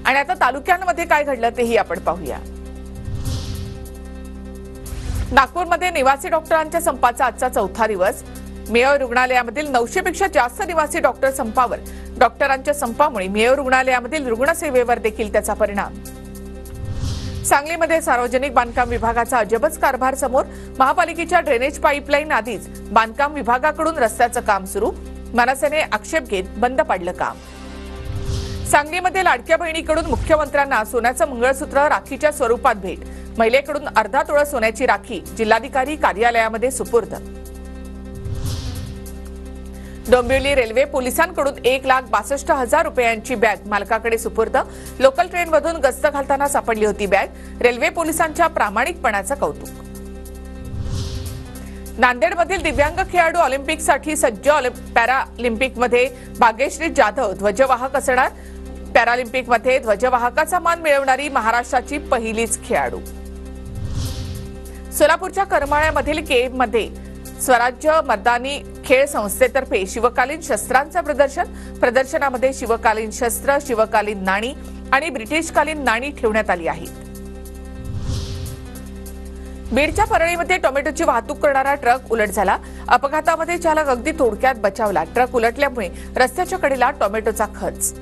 आणि आता तालुक्यांमध्ये काय घडलं तेही आपण पाहूया। नागपूरमध्ये निवासी डॉक्टरांच्या संपाचा आजचा चौथा दिवस। मेयो रुग्णालयामधील 900 पेक्षा जास्त निवासी डॉक्टर संपावर। डॉक्टरांच्या संपामुळे मेयो रुग्णालयामधील रुग्णसेवेवर देखील त्याचा परिणाम। सांगलीमध्ये सार्वजनिक बांधकाम विभागाचा अजबच कारभार समोर। महापालिकेच्या ड्रेनेज पाईपलाईन आधीच बांधकाम विभागाकडून रस्त्याचं काम सुरू। मनसेने आक्षेप घेत बंद पाडलं काम। सांगलीमध्ये लाडक्या बहिणीकडून मुख्यमंत्र्यांना सोन्याचं मंगळसूत्र राखीच्या स्वरूपात भेट। महिलेकडून अर्धा तोळा सोन्याची राखी जिल्हाधिकारी कार्यालयामध्ये सुपूर्द। डोंबिवली रेल्वे पोलिसांकडून 1,62,000 रुपयांची बॅग मालकाकडे सुपूर्द। लोकल ट्रेनमधून गस्त घालताना सापडली होती बॅग। रेल्वे पोलिसांच्या प्रामाणिकपणाचं कौतुक। नांदेडमधील दिव्यांग खेळाडू ऑलिम्पिकसाठी सज्ज। पॅरालिम्पिकमध्ये भाग्यश्री जाधव ध्वजवाहक असणार। पॅरालिम्पिकमध्ये ध्वजवाहकाचा मान मिळवणारी महाराष्ट्राची पहिलीच खेळाडू। सोलापूरच्या करमाळ्यामधील केमध्ये स्वराज्य मतदानी खेळ संस्थेतर्फे शिवकालीन शस्त्रांचं प्रदर्शन। प्रदर्शनामध्ये शिवकालीन शस्त्र, शिवकालीन नाणी आणि ब्रिटिशकालीन नाणी ठेवण्यात आली आहेत। बीडच्या परळीमध्ये टोमॅटोची वाहतूक करणारा ट्रक उलट झाला। अपघातामध्ये चालक अगदी थोडक्यात बचावला। ट्रक उलटल्यामुळे रस्त्याच्या कडेला टोमॅटोचा खच।